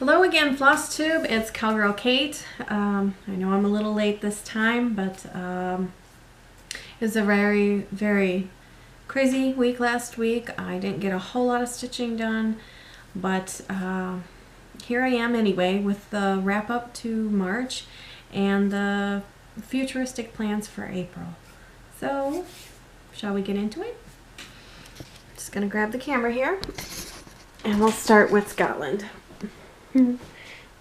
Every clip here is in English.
Hello again, FlossTube. It's Cowgirl Kate. I know I'm a little late this time, but it was a very, very crazy week last week. I didn't get a whole lot of stitching done, but here I am anyway with the wrap up to March and the futuristic plans for April. So, shall we get into it? Just gonna grab the camera here and we'll start with Scotland.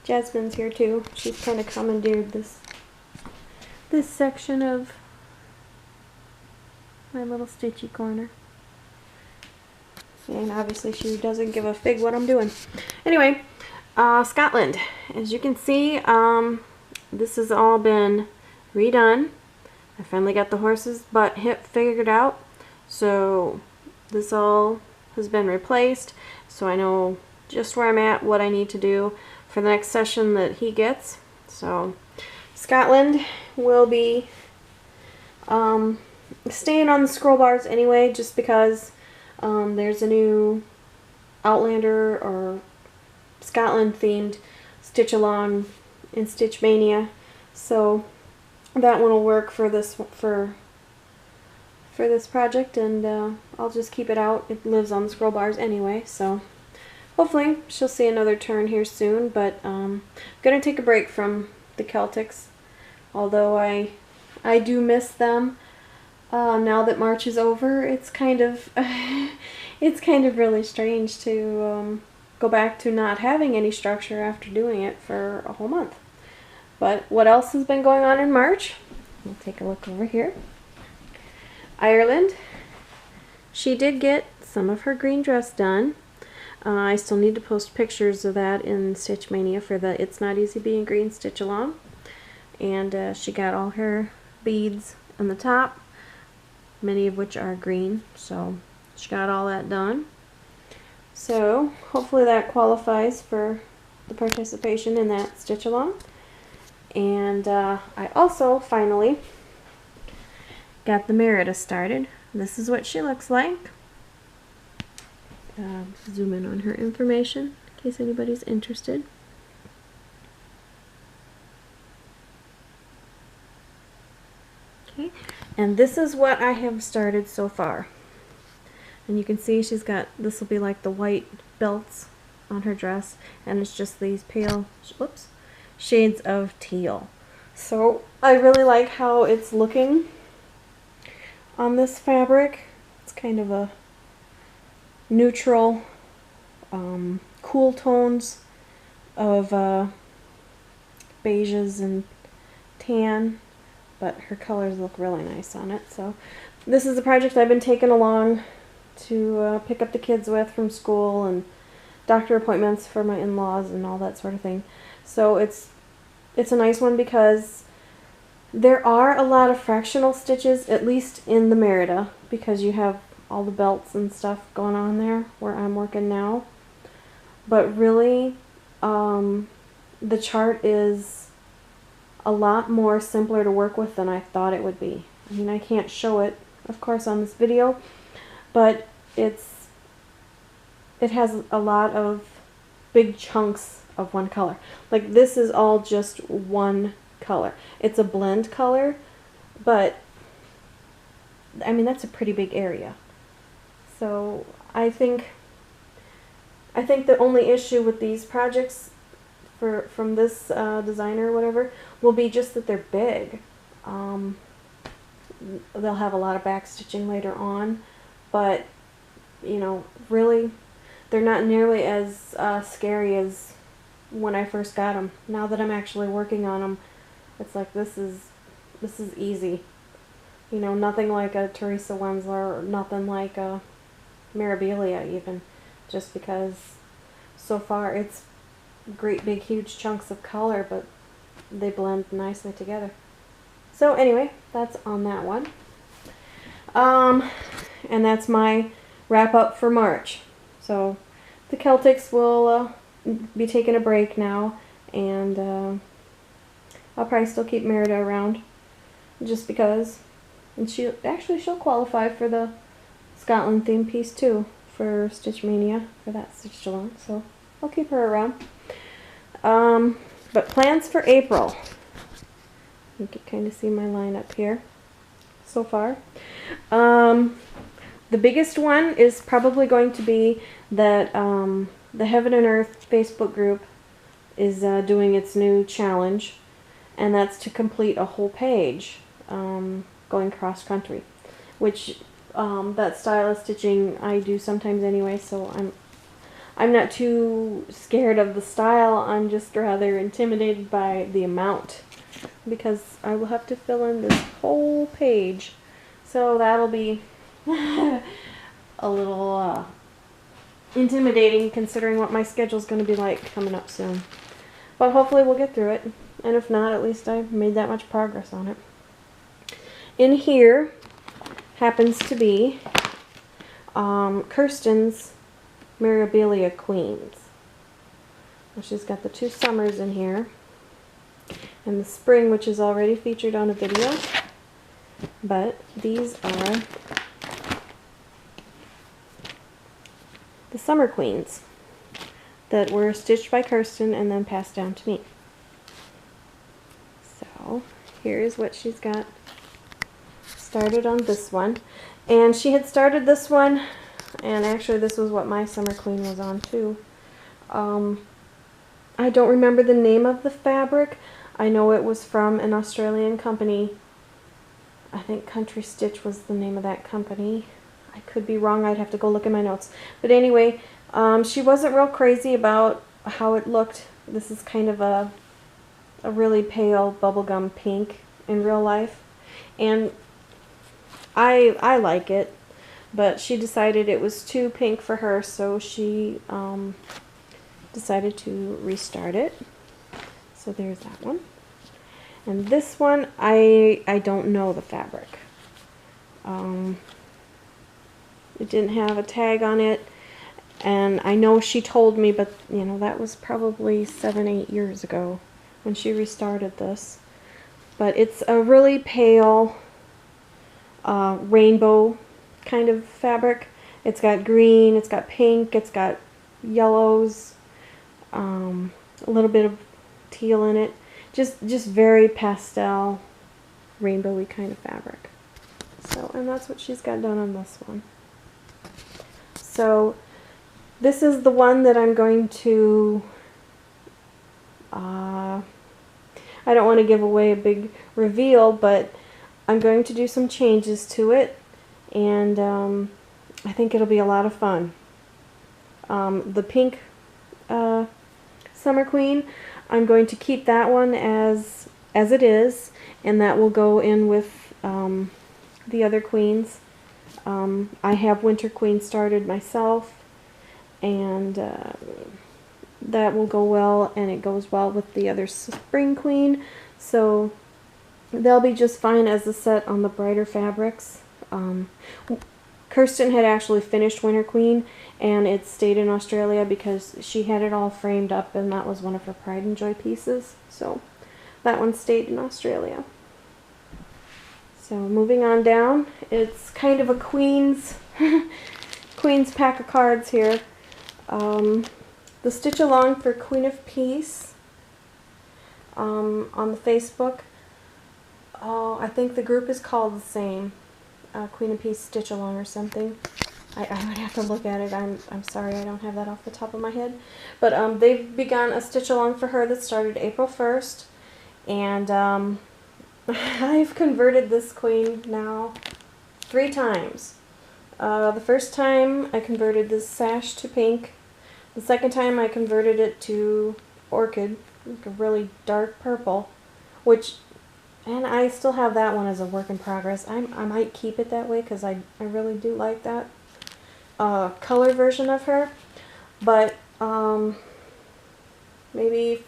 Jasmine's here too. She's kind of commandeered this section of my little stitchy corner. And obviously she doesn't give a fig what I'm doing. Anyway, Scotland. As you can see, this has all been redone. I finally got the horse's butt hip figured out. So this all has been replaced. So I know just where I'm at, what I need to do for the next session that he gets. So Scotland will be staying on the scroll bars anyway, just because there's a new Outlander or Scotland themed stitch along in Stitch Mania, so that one will work for this project, and I'll just keep it out. It lives on the scroll bars anyway, so hopefully she'll see another turn here soon. But I'm gonna take a break from the Celtics, although I do miss them. Now that March is over, it's kind of it's kind of really strange to go back to not having any structure after doing it for a whole month. But what else has been going on in March? We'll take a look over here. Ireland. She did get some of her green dress done. I still need to post pictures of that in Stitch Mania for the It's Not Easy Being Green stitch along. And she got all her beads on the top, many of which are green, so she got all that done. So hopefully that qualifies for the participation in that stitch along. And I also finally got the Merida started. This is what she looks like. Zoom in on her information in case anybody's interested. Okay, and this is what I have started so far. And you can see she's got, this will be like the white belts on her dress, and it's just these pale, whoops, shades of teal. So I really like how it's looking on this fabric. It's kind of a neutral, cool tones of beiges and tan, but her colors look really nice on it. So this is a project I've been taking along to pick up the kids with from school and doctor appointments for my in-laws and all that sort of thing. So it's a nice one because there are a lot of fractional stitches, at least in the Merida, because you have all the belts and stuff going on there where I'm working now. But really, the chart is a lot more simpler to work with than I thought it would be. I mean, I can't show it, of course, on this video, but it has a lot of big chunks of one color. Like this is all just one color. It's a blend color, but I mean that's a pretty big area. So I think the only issue with these projects from this designer or whatever will be just that they're big. They'll have a lot of back stitching later on, but you know, really they're not nearly as scary as when I first got them. Now that I'm actually working on them, it's like this is easy. You know, nothing like a Teresa Wensler or nothing like a Mirabilia even, just because so far it's great big huge chunks of color, but they blend nicely together. So anyway, that's on that one. And that's my wrap up for March. So the Celtics will be taking a break now, and I'll probably still keep Merida around just because, and she'll qualify for the Scotland theme piece too for Stitch Mania, for that stitch along, so I'll keep her around. But plans for April. You can kind of see my lineup here so far. The biggest one is probably going to be that the Heaven and Earth Facebook group is doing its new challenge, and that's to complete a whole page going cross country, which that style of stitching I do sometimes anyway, so I'm not too scared of the style. I'm just rather intimidated by the amount, because I will have to fill in this whole page. So that'll be a little intimidating, considering what my schedule's going to be like coming up soon. But hopefully we'll get through it. And if not, at least I've made that much progress on it. In here happens to be Kirsten's Mirabilia Queens. Well, she's got the 2 summers in here, and the spring, which is already featured on a video. But these are the summer queens that were stitched by Kirsten and then passed down to me. So here's what she's got started on this one. And she had started this one, and actually this was what my summer queen was on too. I don't remember the name of the fabric. I know it was from an Australian company. I think Country Stitch was the name of that company. I could be wrong. I'd have to go look at my notes. But anyway, she wasn't real crazy about how it looked. This is kind of a really pale bubblegum pink in real life. And I like it, but she decided it was too pink for her, so she decided to restart it. So there's that one. And this one, I don't know the fabric. It didn't have a tag on it, and I know she told me, but you know, that was probably 7-8 years ago when she restarted this. But it's a really pale rainbow kind of fabric. It's got green, it's got pink, it's got yellows, a little bit of teal in it. Just very pastel, rainbowy kind of fabric. So, and that's what she's got done on this one. So this is the one that I'm going to, I don't want to give away a big reveal, but I'm going to do some changes to it, and I think it'll be a lot of fun. The pink Summer Queen, I'm going to keep that one as it is, and that will go in with the other queens. I have Winter Queen started myself, and that will go well, and it goes well with the other Spring Queen, so they'll be just fine as a set on the brighter fabrics. Kirsten had actually finished Winter Queen, and it stayed in Australia because she had it all framed up, and that was one of her Pride and Joy pieces. So that one stayed in Australia. So moving on down, it's kind of a Queen's Queen's pack of cards here. The Stitch Along for Queen of Peace on the Facebook. I think the group is called the same. Queen of Peace Stitch Along or something. I would have to look at it. I'm sorry, I don't have that off the top of my head. But they've begun a Stitch Along for her that started April 1st. And I've converted this queen now 3 times. The first time I converted this sash to pink. The second time I converted it to orchid, like a really dark purple, and I still have that one as a work in progress. I might keep it that way because I really do like that color version of her. But maybe,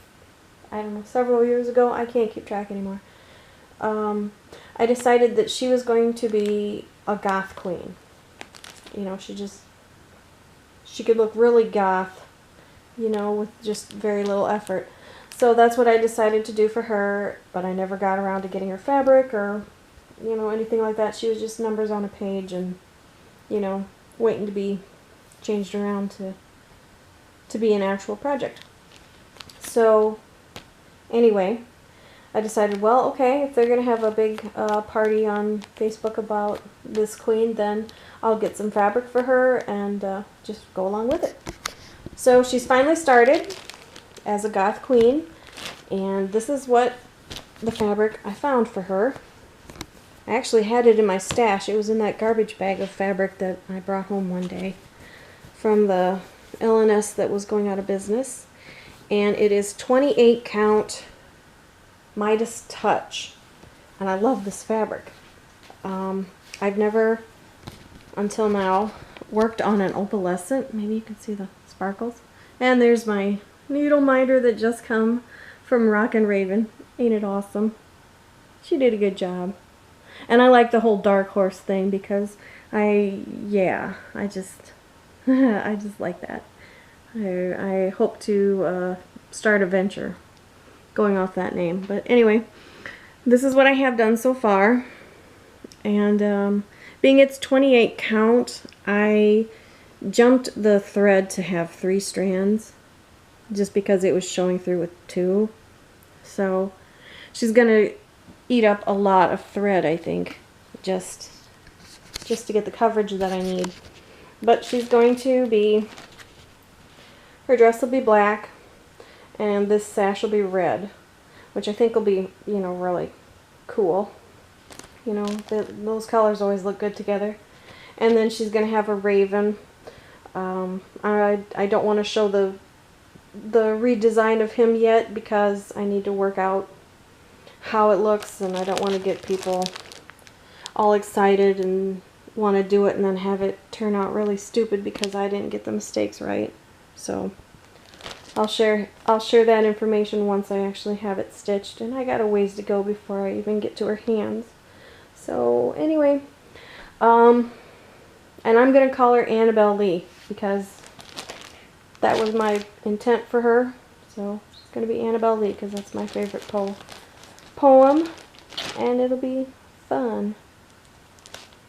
I don't know, several years ago, I can't keep track anymore, I decided that she was going to be a goth queen. You know, she could look really goth, you know, with just very little effort. So that's what I decided to do for her, but I never got around to getting her fabric or, you know, anything like that. She was just numbers on a page and, you know, waiting to be changed around to be an actual project. So anyway, I decided, well, okay, if they're going to have a big party on Facebook about this queen, then I'll get some fabric for her and just go along with it. So she's finally started as a goth queen, and this is what the fabric I found for her. I actually had it in my stash. It was in that garbage bag of fabric that I brought home one day from the LNS that was going out of business. And it is 28 count Midas Touch, and I love this fabric. I've never until now worked on an opalescent. Maybe you can see the sparkles. And there's my needle minder that just come from Rockin' Raven. Ain't it awesome? She did a good job. And I like the whole dark horse thing because I just I just like that. I hope to start a venture going off that name. But anyway, this is what I have done so far. And being it's 28 count, I jumped the thread to have 3 strands just because it was showing through with 2. So she's gonna eat up a lot of thread, I think, just to get the coverage that I need. But she's going to be, her dress will be black, and this sash will be red, which I think will be, you know, really cool. You know, those colors always look good together. And then she's going to have a raven. I don't want to show the redesign of him yet because I need to work out how it looks, and I don't want to get people all excited and want to do it and then have it turn out really stupid because I didn't get the mistakes right. So I'll share that information once I actually have it stitched, and I got a ways to go before I even get to her hands. So anyway, and I'm gonna call her Annabelle Lee because that was my intent for her. So she's gonna be Annabelle Lee because that's my favorite poem, and it'll be fun.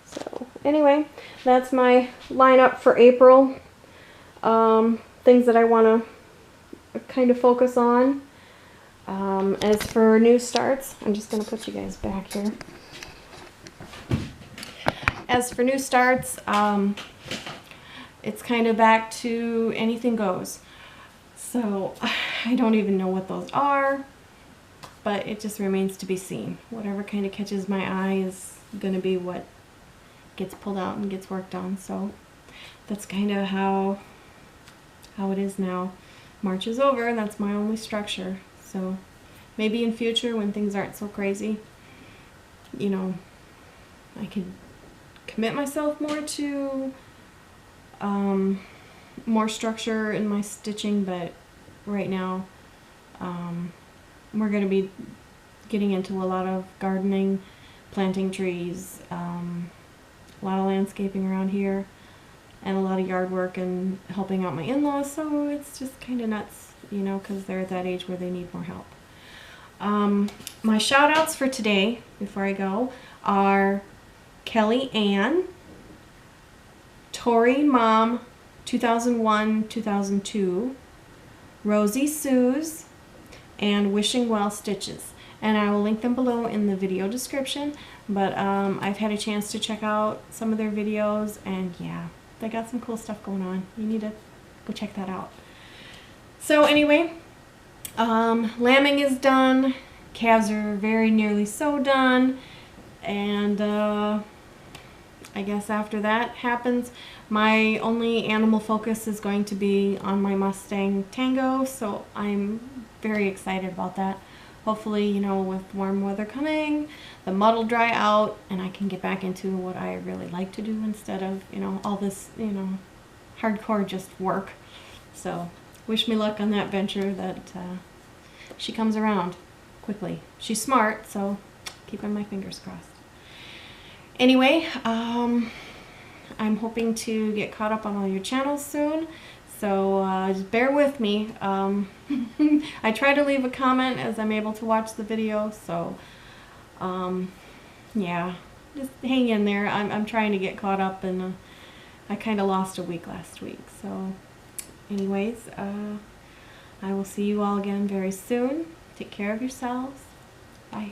So anyway, that's my lineup for April. Things that I want to kind of focus on. As for new starts, I'm just going to put you guys back here. As for new starts, it's kind of back to anything goes. So I don't even know what those are, but it just remains to be seen. Whatever kind of catches my eye is going to be what gets pulled out and gets worked on. So that's kind of how it is now. March is over, and that's my only structure. So maybe in future when things aren't so crazy, you know, I could commit myself more to more structure in my stitching, but right now we're going to be getting into a lot of gardening, planting trees, a lot of landscaping around here, and a lot of yard work and helping out my in-laws, so it's just kind of nuts, you know, because they're at that age where they need more help. My shout outs for today, before I go, are Kelly Ann, Tori Mom 2001-2002, Rosie Suze, and Wishing Well Stitches. And I will link them below in the video description, but I've had a chance to check out some of their videos, and yeah, they got some cool stuff going on. You need to go check that out. So anyway, lambing is done, calves are very nearly so done, and I guess after that happens, my only animal focus is going to be on my Mustang Tango, so I'm very excited about that. Hopefully, you know, with warm weather coming, the mud will dry out and I can get back into what I really like to do instead of, you know, all this, you know, hardcore just work. So wish me luck on that venture, that she comes around quickly. She's smart, so keeping my fingers crossed. Anyway, I'm hoping to get caught up on all your channels soon, so just bear with me. I try to leave a comment as I'm able to watch the video, so yeah, just hang in there. I'm trying to get caught up, and I kind of lost a week last week. So anyways, I will see you all again very soon. Take care of yourselves. Bye.